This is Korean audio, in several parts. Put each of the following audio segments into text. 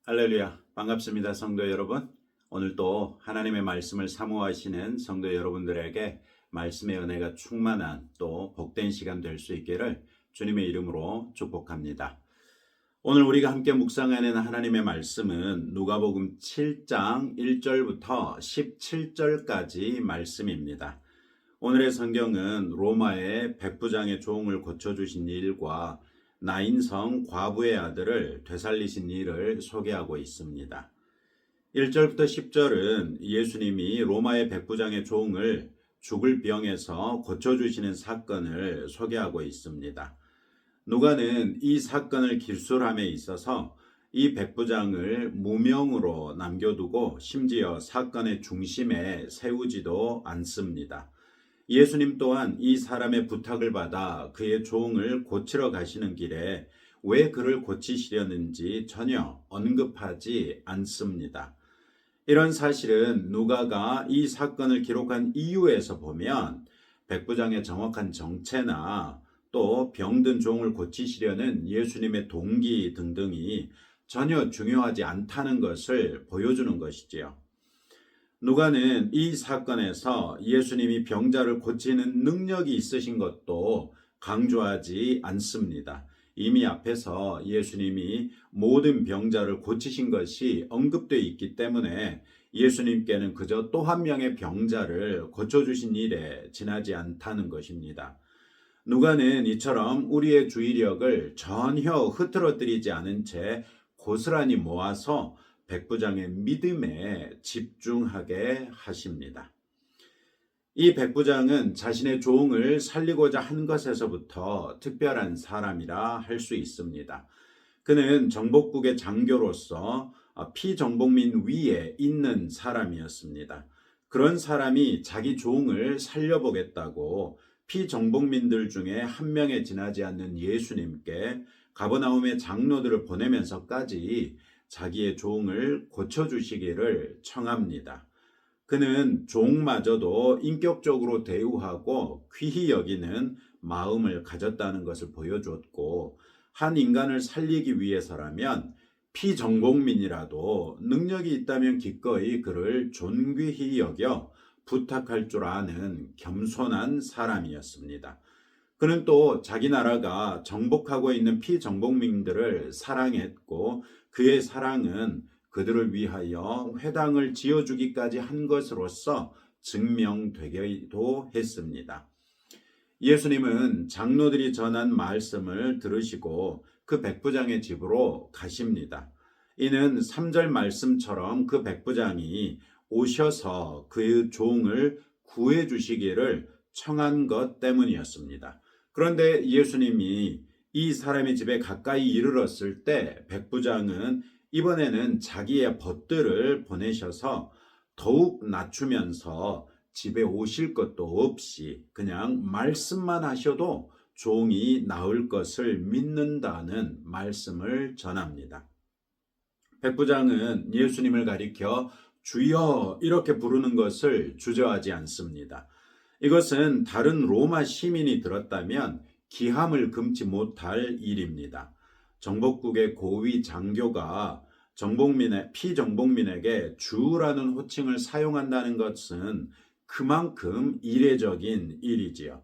할렐루야, 반갑습니다, 성도 여러분. 오늘 또 하나님의 말씀을 사모하시는 성도 여러분들에게 말씀의 은혜가 충만한 또 복된 시간 될 수 있기를 주님의 이름으로 축복합니다. 오늘 우리가 함께 묵상하는 하나님의 말씀은 누가복음 7장 1절부터 17절까지 말씀입니다. 오늘의 성경은 로마의 백부장의 종을 고쳐주신 일과 나인성 과부의 아들을 되살리신 일을 소개하고 있습니다. 1절부터 10절은 예수님이 로마의 백부장의 종을 죽을 병에서 고쳐주시는 사건을 소개하고 있습니다. 누가는 이 사건을 기술함에 있어서 이 백부장을 무명으로 남겨두고 심지어 사건의 중심에 세우지도 않습니다. 예수님 또한 이 사람의 부탁을 받아 그의 종을 고치러 가시는 길에 왜 그를 고치시려는지 전혀 언급하지 않습니다. 이런 사실은 누가가 이 사건을 기록한 이유에서 보면 백부장의 정확한 정체나 또 병든 종을 고치시려는 예수님의 동기 등등이 전혀 중요하지 않다는 것을 보여주는 것이지요. 누가는 이 사건에서 예수님이 병자를 고치는 능력이 있으신 것도 강조하지 않습니다. 이미 앞에서 예수님이 모든 병자를 고치신 것이 언급되어 있기 때문에 예수님께는 그저 또 한 명의 병자를 고쳐주신 일에 지나지 않다는 것입니다. 누가는 이처럼 우리의 주의력을 전혀 흐트러뜨리지 않은 채 고스란히 모아서 백부장의 믿음에 집중하게 하십니다. 이 백부장은 자신의 종을 살리고자 한 것에서부터 특별한 사람이라 할 수 있습니다. 그는 정복국의 장교로서 피정복민 위에 있는 사람이었습니다. 그런 사람이 자기 종을 살려보겠다고 피정복민들 중에 한 명에 지나지 않는 예수님께 가버나움의 장로들을 보내면서까지 자기의 종을 고쳐주시기를 청합니다. 그는 종마저도 인격적으로 대우하고 귀히 여기는 마음을 가졌다는 것을 보여줬고, 한 인간을 살리기 위해서라면 피정복민이라도 능력이 있다면 기꺼이 그를 존귀히 여겨 부탁할 줄 아는 겸손한 사람이었습니다. 그는 또 자기 나라가 정복하고 있는 피정복민들을 사랑했고, 그의 사랑은 그들을 위하여 회당을 지어주기까지 한 것으로서 증명되기도 했습니다. 예수님은 장로들이 전한 말씀을 들으시고 그 백부장의 집으로 가십니다. 이는 3절 말씀처럼 그 백부장이 오셔서 그의 종을 구해 주시기를 청한 것 때문이었습니다. 그런데 예수님이 이 사람의 집에 가까이 이르렀을 때 백부장은 이번에는 자기의 벗들을 보내셔서 더욱 낮추면서 집에 오실 것도 없이 그냥 말씀만 하셔도 종이 나을 것을 믿는다는 말씀을 전합니다. 백부장은 예수님을 가리켜 주여 이렇게 부르는 것을 주저하지 않습니다. 이것은 다른 로마 시민이 들었다면 기함을 금치 못할 일입니다. 정복국의 고위 장교가 피정복민에게 주라는 호칭을 사용한다는 것은 그만큼 이례적인 일이지요.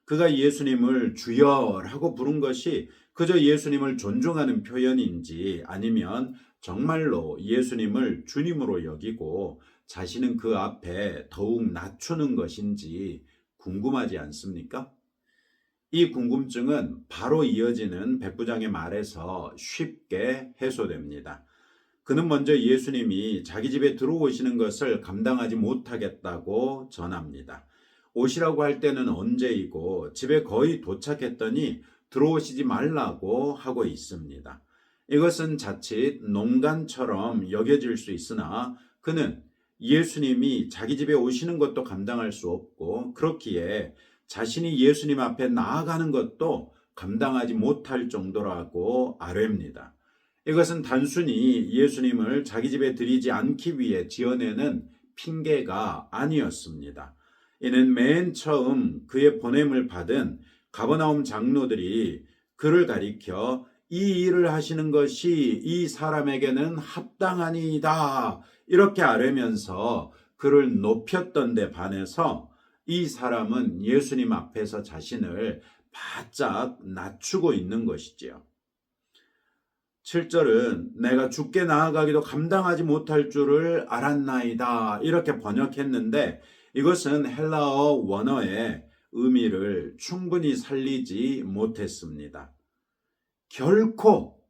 그가 예수님을 주여라고 부른 것이 그저 예수님을 존중하는 표현인지 아니면 정말로 예수님을 주님으로 여기고 자신은 그 앞에 더욱 낮추는 것인지 궁금하지 않습니까? 이 궁금증은 바로 이어지는 백부장의 말에서 쉽게 해소됩니다. 그는 먼저 예수님이 자기 집에 들어오시는 것을 감당하지 못하겠다고 전합니다. 오시라고 할 때는 언제이고 집에 거의 도착했더니 들어오시지 말라고 하고 있습니다. 이것은 자칫 농간처럼 여겨질 수 있으나 그는 예수님이 자기 집에 오시는 것도 감당할 수 없고 그렇기에 자신이 예수님 앞에 나아가는 것도 감당하지 못할 정도라고 아뢰입니다. 이것은 단순히 예수님을 자기 집에 들이지 않기 위해 지어내는 핑계가 아니었습니다. 이는 맨 처음 그의 보냄을 받은 가버나움 장로들이 그를 가리켜 이 일을 하시는 것이 이 사람에게는 합당하니이다. 이렇게 아뢰면서 그를 높였던 데 반해서 이 사람은 예수님 앞에서 자신을 바짝 낮추고 있는 것이지요. 7절은 내가 죽게 나아가기도 감당하지 못할 줄을 알았나이다. 이렇게 번역했는데 이것은 헬라어 원어의 의미를 충분히 살리지 못했습니다. 결코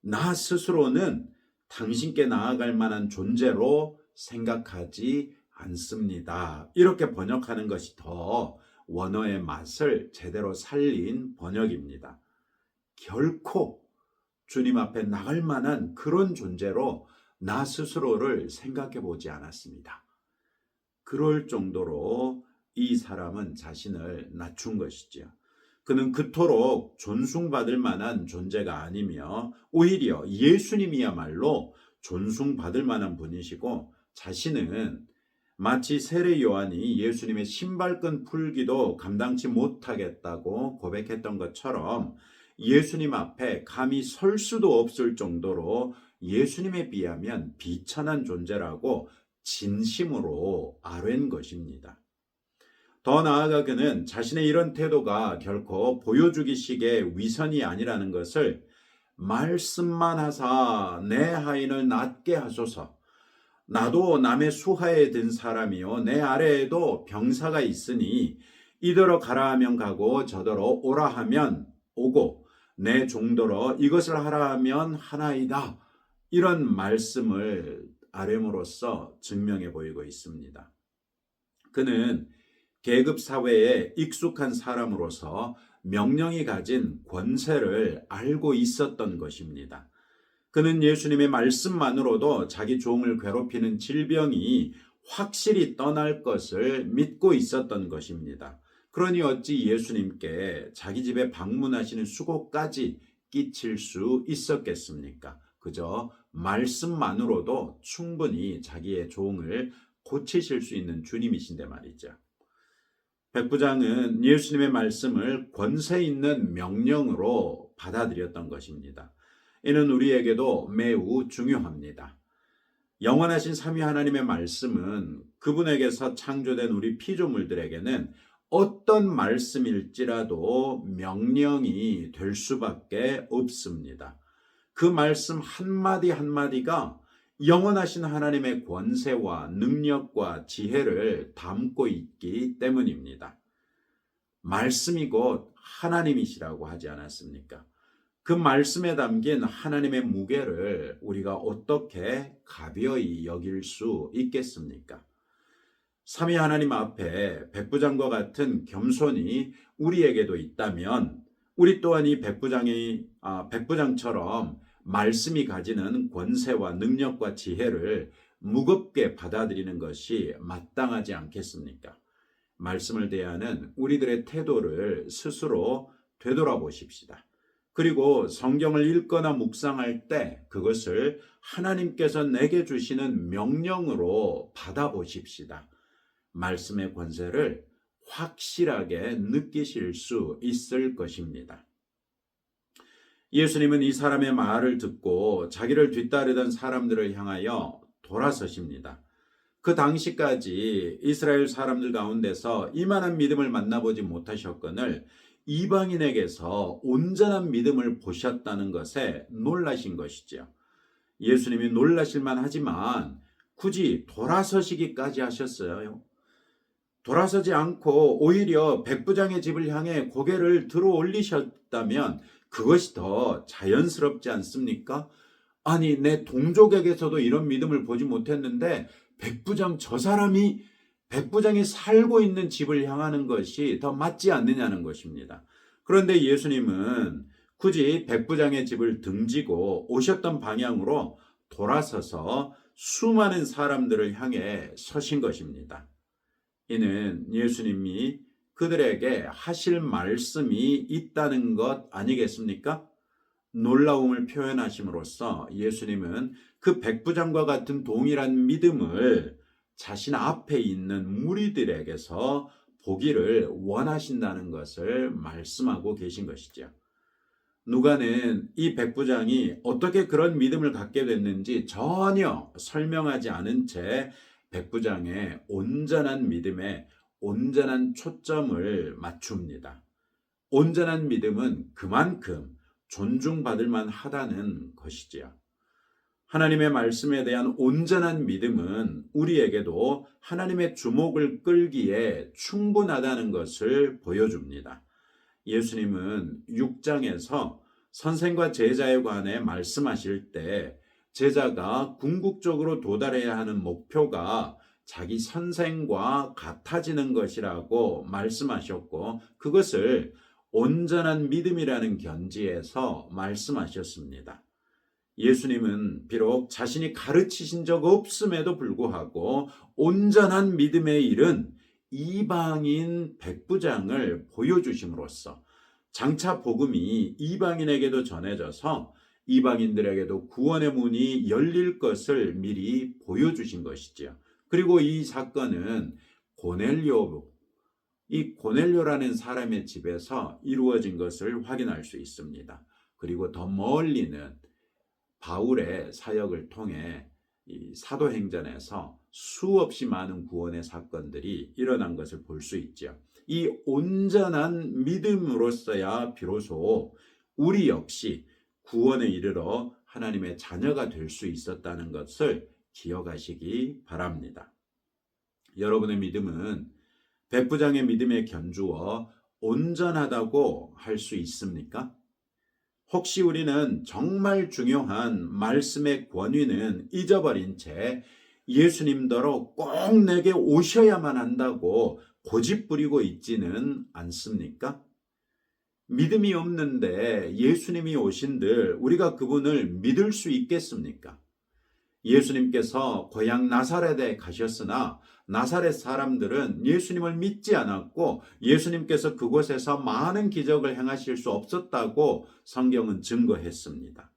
나 스스로는 당신께 나아갈 만한 존재로 생각하지 않습니다. 이렇게 번역하는 것이 더 원어의 맛을 제대로 살린 번역입니다. 결코 주님 앞에 나갈 만한 그런 존재로 나 스스로를 생각해 보지 않았습니다. 그럴 정도로 이 사람은 자신을 낮춘 것이지요. 그는 그토록 존숭받을 만한 존재가 아니며 오히려 예수님이야말로 존숭받을 만한 분이시고 자신은 마치 세례 요한이 예수님의 신발끈 풀기도 감당치 못하겠다고 고백했던 것처럼 예수님 앞에 감히 설 수도 없을 정도로 예수님에 비하면 비천한 존재라고 진심으로 아뢰는 것입니다. 더 나아가 그는 자신의 이런 태도가 결코 보여주기식의 위선이 아니라는 것을 말씀만 하사 내 하인을 낫게 하소서. 나도 남의 수하에 든 사람이요 내 아래에도 병사가 있으니 이더러 가라 하면 가고 저더러 오라 하면 오고 내 종더러 이것을 하라 하면 하나이다. 이런 말씀을 아뢰므로써 증명해 보이고 있습니다. 그는 계급 사회에 익숙한 사람으로서 명령이 가진 권세를 알고 있었던 것입니다. 그는 예수님의 말씀만으로도 자기 종을 괴롭히는 질병이 확실히 떠날 것을 믿고 있었던 것입니다. 그러니 어찌 예수님께 자기 집에 방문하시는 수고까지 끼칠 수 있었겠습니까? 그저 말씀만으로도 충분히 자기의 종을 고치실 수 있는 주님이신데 말이죠. 백부장은 예수님의 말씀을 권세 있는 명령으로 받아들였던 것입니다. 이는 우리에게도 매우 중요합니다. 영원하신 삼위 하나님의 말씀은 그분에게서 창조된 우리 피조물들에게는 어떤 말씀일지라도 명령이 될 수밖에 없습니다. 그 말씀 한마디 한마디가 영원하신 하나님의 권세와 능력과 지혜를 담고 있기 때문입니다. 말씀이 곧 하나님이시라고 하지 않았습니까? 그 말씀에 담긴 하나님의 무게를 우리가 어떻게 가벼이 여길 수 있겠습니까? 삼위 하나님 앞에 백부장과 같은 겸손이 우리에게도 있다면 우리 또한 이 백부장처럼 말씀이 가지는 권세와 능력과 지혜를 무겁게 받아들이는 것이 마땅하지 않겠습니까? 말씀을 대하는 우리들의 태도를 스스로 되돌아보십시다. 그리고 성경을 읽거나 묵상할 때 그것을 하나님께서 내게 주시는 명령으로 받아보십시다. 말씀의 권세를 확실하게 느끼실 수 있을 것입니다. 예수님은 이 사람의 말을 듣고 자기를 뒤따르던 사람들을 향하여 돌아서십니다. 그 당시까지 이스라엘 사람들 가운데서 이만한 믿음을 만나보지 못하셨거늘 이방인에게서 온전한 믿음을 보셨다는 것에 놀라신 것이죠. 예수님이 놀라실만 하지만 굳이 돌아서시기까지 하셨어요. 돌아서지 않고 오히려 백부장의 집을 향해 고개를 들어 올리셨다면 그것이 더 자연스럽지 않습니까? 아니, 내 동족에게서도 이런 믿음을 보지 못했는데 백부장 저 사람이 백부장이 살고 있는 집을 향하는 것이 더 맞지 않느냐는 것입니다. 그런데 예수님은 굳이 백부장의 집을 등지고 오셨던 방향으로 돌아서서 수많은 사람들을 향해 서신 것입니다. 이는 예수님이 그들에게 하실 말씀이 있다는 것 아니겠습니까? 놀라움을 표현하심으로써 예수님은 그 백부장과 같은 동일한 믿음을 자신 앞에 있는 무리들에게서 보기를 원하신다는 것을 말씀하고 계신 것이죠. 누가는 이 백부장이 어떻게 그런 믿음을 갖게 됐는지 전혀 설명하지 않은 채 백부장의 온전한 믿음에 온전한 초점을 맞춥니다. 온전한 믿음은 그만큼 존중받을 만하다는 것이지요. 하나님의 말씀에 대한 온전한 믿음은 우리에게도 하나님의 주목을 끌기에 충분하다는 것을 보여줍니다. 예수님은 6장에서 선생과 제자에 관해 말씀하실 때 제자가 궁극적으로 도달해야 하는 목표가 자기 선생과 같아지는 것이라고 말씀하셨고, 그것을 온전한 믿음이라는 견지에서 말씀하셨습니다. 예수님은 비록 자신이 가르치신 적 없음에도 불구하고 온전한 믿음의 일은 이방인 백부장을 보여주심으로써 장차 복음이 이방인에게도 전해져서 이방인들에게도 구원의 문이 열릴 것을 미리 보여주신 것이지요. 그리고 이 사건은 이 고넬료라는 사람의 집에서 이루어진 것을 확인할 수 있습니다. 그리고 더 멀리는 바울의 사역을 통해 이 사도행전에서 수없이 많은 구원의 사건들이 일어난 것을 볼 수 있죠. 이 온전한 믿음으로서야 비로소 우리 역시 구원에 이르러 하나님의 자녀가 될 수 있었다는 것을 기억하시기 바랍니다. 여러분의 믿음은 백부장의 믿음에 견주어 온전하다고 할 수 있습니까? 혹시 우리는 정말 중요한 말씀의 권위는 잊어버린 채 예수님더러 꼭 내게 오셔야만 한다고 고집부리고 있지는 않습니까? 믿음이 없는데 예수님이 오신들 우리가 그분을 믿을 수 있겠습니까? 예수님께서 고향 나사렛에 가셨으나 나사렛 사람들은 예수님을 믿지 않았고 예수님께서 그곳에서 많은 기적을 행하실 수 없었다고 성경은 증거했습니다.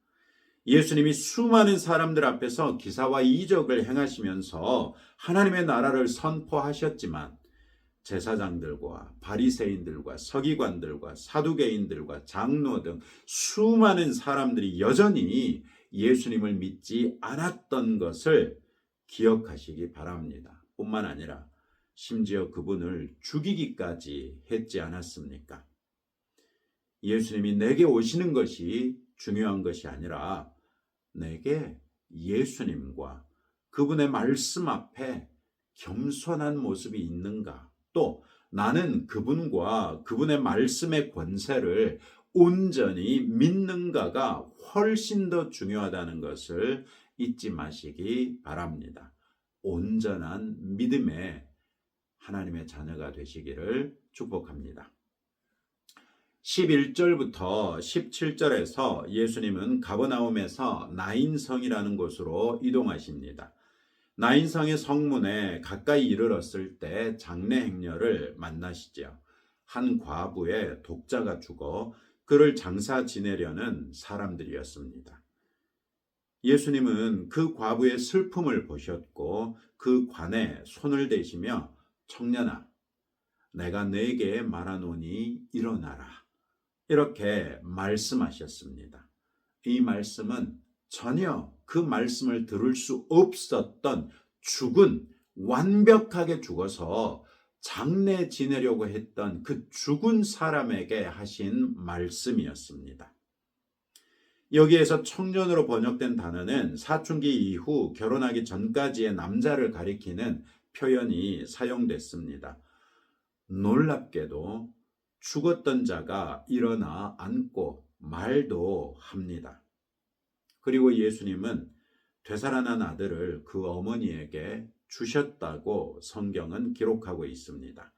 예수님이 수많은 사람들 앞에서 기사와 이적을 행하시면서 하나님의 나라를 선포하셨지만 제사장들과 바리새인들과 서기관들과 사두개인들과 장로 등 수많은 사람들이 여전히 예수님을 믿지 않았던 것을 기억하시기 바랍니다. 뿐만 아니라 심지어 그분을 죽이기까지 했지 않았습니까? 예수님이 내게 오시는 것이 중요한 것이 아니라 내게 예수님과 그분의 말씀 앞에 겸손한 모습이 있는가, 또 나는 그분과 그분의 말씀의 권세를 온전히 믿는가가 훨씬 더 중요하다는 것을 잊지 마시기 바랍니다. 온전한 믿음의 하나님의 자녀가 되시기를 축복합니다. 11절부터 17절에서 예수님은 가버나움에서 나인성이라는 곳으로 이동하십니다. 나인성의 성문에 가까이 이르렀을 때 장례 행렬을 만나시죠. 한 과부의 독자가 죽어 그를 장사 지내려는 사람들이었습니다. 예수님은 그 과부의 슬픔을 보셨고 그 관에 손을 대시며 청년아, 내가 네게 말하노니 일어나라, 이렇게 말씀하셨습니다. 이 말씀은 전혀 그 말씀을 들을 수 없었던 완벽하게 죽어서 장례 지내려고 했던 그 죽은 사람에게 하신 말씀이었습니다. 여기에서 청년으로 번역된 단어는 사춘기 이후 결혼하기 전까지의 남자를 가리키는 표현이 사용됐습니다. 놀랍게도 죽었던 자가 일어나 앉고 말도 합니다. 그리고 예수님은 되살아난 아들을 그 어머니에게 주셨다고 성경은 기록하고 있습니다.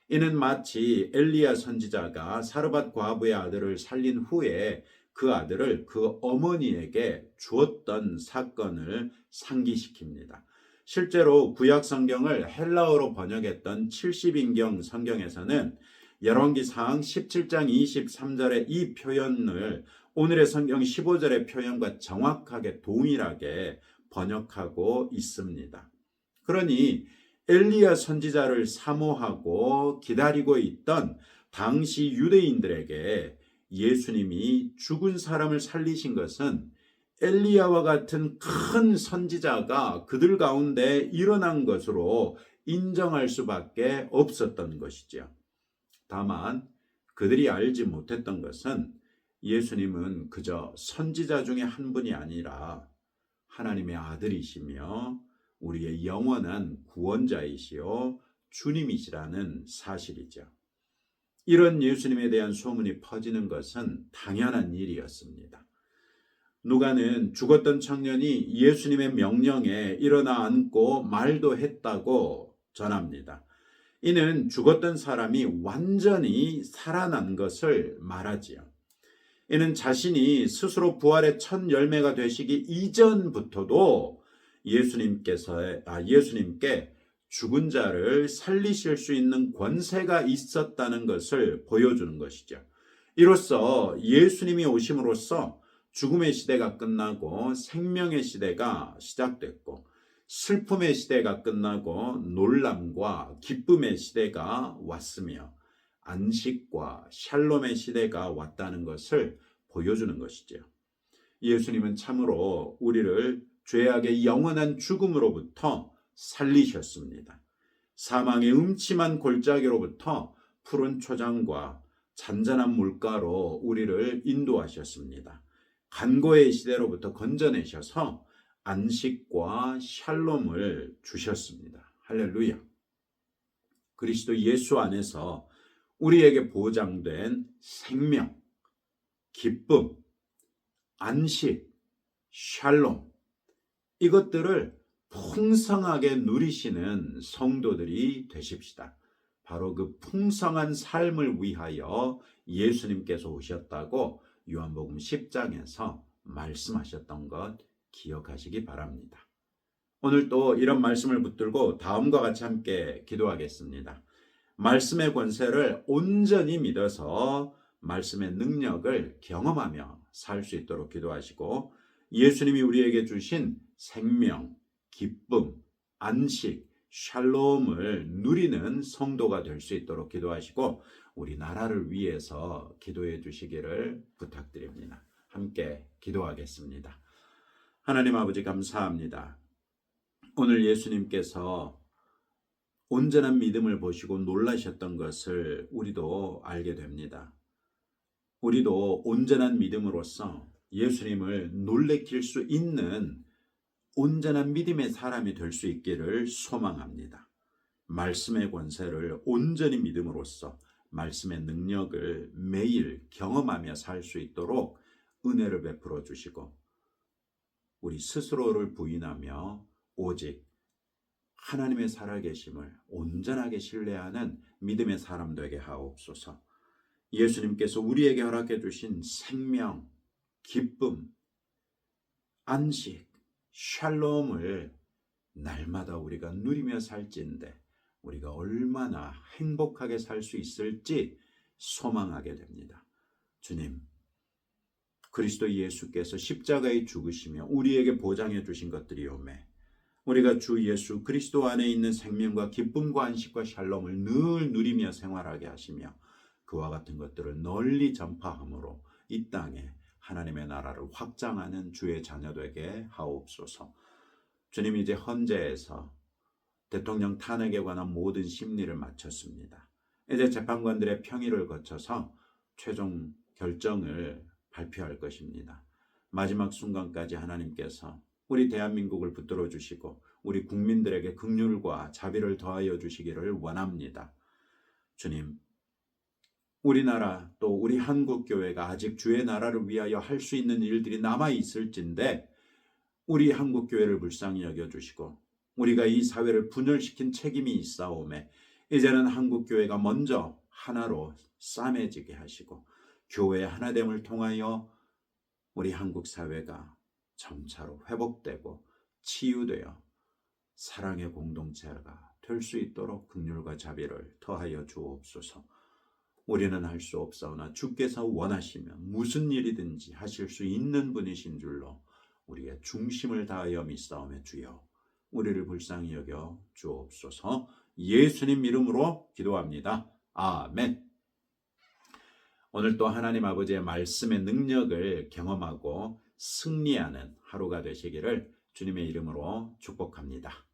이는 마치 엘리야 선지자가 사르밧 과부의 아들을 살린 후에 그 아들을 그 어머니에게 주었던 사건을 상기시킵니다. 실제로 구약 성경을 헬라어로 번역했던 70인경 성경에서는 열왕기상 17장 23절의 이 표현을 오늘의 성경 15절의 표현과 정확하게 동일하게 번역하고 있습니다. 그러니 엘리야 선지자를 사모하고 기다리고 있던 당시 유대인들에게 예수님이 죽은 사람을 살리신 것은 엘리야와 같은 큰 선지자가 그들 가운데 일어난 것으로 인정할 수밖에 없었던 것이죠. 다만 그들이 알지 못했던 것은 예수님은 그저 선지자 중에 한 분이 아니라 하나님의 아들이시며 우리의 영원한 구원자이시요 주님이시라는 사실이죠. 이런 예수님에 대한 소문이 퍼지는 것은 당연한 일이었습니다. 누가는 죽었던 청년이 예수님의 명령에 일어나 앉고 말도 했다고 전합니다. 이는 죽었던 사람이 완전히 살아난 것을 말하지요. 이는 자신이 스스로 부활의 첫 열매가 되시기 이전부터도 예수님께 죽은 자를 살리실 수 있는 권세가 있었다는 것을 보여주는 것이죠. 이로써 예수님이 오심으로써 죽음의 시대가 끝나고 생명의 시대가 시작됐고, 슬픔의 시대가 끝나고 놀람과 기쁨의 시대가 왔으며 안식과 샬롬의 시대가 왔다는 것을 보여주는 것이죠. 예수님은 참으로 우리를 죄악의 영원한 죽음으로부터 살리셨습니다. 사망의 음침한 골짜기로부터 푸른 초장과 잔잔한 물가로 우리를 인도하셨습니다. 간고의 시대로부터 건져내셔서 안식과 샬롬을 주셨습니다. 할렐루야. 그리스도 예수 안에서 우리에게 보장된 생명, 기쁨, 안식, 샬롬, 이것들을 풍성하게 누리시는 성도들이 되십시다. 바로 그 풍성한 삶을 위하여 예수님께서 오셨다고 요한복음 10장에서 말씀하셨던 것 기억하시기 바랍니다. 오늘 또 이런 말씀을 붙들고 다음과 같이 함께 기도하겠습니다. 말씀의 권세를 온전히 믿어서 말씀의 능력을 경험하며 살 수 있도록 기도하시고, 예수님이 우리에게 주신 생명, 기쁨, 안식, 샬롬을 누리는 성도가 될 수 있도록 기도하시고, 우리 나라를 위해서 기도해 주시기를 부탁드립니다. 함께 기도하겠습니다. 하나님 아버지, 감사합니다. 오늘 예수님께서 온전한 믿음을 보시고 놀라셨던 것을 우리도 알게 됩니다. 우리도 온전한 믿음으로써 예수님을 놀래킬 수 있는 온전한 믿음의 사람이 될 수 있기를 소망합니다. 말씀의 권세를 온전히 믿음으로써 말씀의 능력을 매일 경험하며 살 수 있도록 은혜를 베풀어 주시고, 우리 스스로를 부인하며 오직 하나님의 살아계심을 온전하게 신뢰하는 믿음의 사람 되게 하옵소서. 예수님께서 우리에게 허락해 주신 생명, 기쁨, 안식, 샬롬을 날마다 우리가 누리며 살지인데 우리가 얼마나 행복하게 살 수 있을지 소망하게 됩니다. 주님, 그리스도 예수께서 십자가에 죽으시며 우리에게 보장해 주신 것들이오매 우리가 주 예수 그리스도 안에 있는 생명과 기쁨과 안식과 샬롬을 늘 누리며 생활하게 하시며 그와 같은 것들을 널리 전파함으로 이 땅에 하나님의 나라를 확장하는 주의 자녀 되게 하옵소서. 주님, 이제 헌재에서 대통령 탄핵에 관한 모든 심리를 마쳤습니다. 이제 재판관들의 평의를 거쳐서 최종 결정을 발표할 것입니다. 마지막 순간까지 하나님께서 우리 대한민국을 붙들어 주시고 우리 국민들에게 긍휼과 자비를 더하여 주시기를 원합니다. 주님, 우리나라 또 우리 한국교회가 아직 주의 나라를 위하여 할 수 있는 일들이 남아 있을진데 우리 한국교회를 불쌍히 여겨주시고 우리가 이 사회를 분열시킨 책임이 있사오매 이제는 한국교회가 먼저 하나로 싸매지게 하시고 교회의 하나됨을 통하여 우리 한국 사회가 점차로 회복되고 치유되어 사랑의 공동체가 될 수 있도록 긍휼과 자비를 더하여 주옵소서. 우리는 할 수 없사오나 주께서 원하시면 무슨 일이든지 하실 수 있는 분이신 줄로 우리의 중심을 다하여 믿사오며 주여 우리를 불쌍히 여겨 주옵소서. 예수님 이름으로 기도합니다. 아멘. 오늘 또 하나님 아버지의 말씀의 능력을 경험하고 승리하는 하루가 되시기를 주님의 이름으로 축복합니다.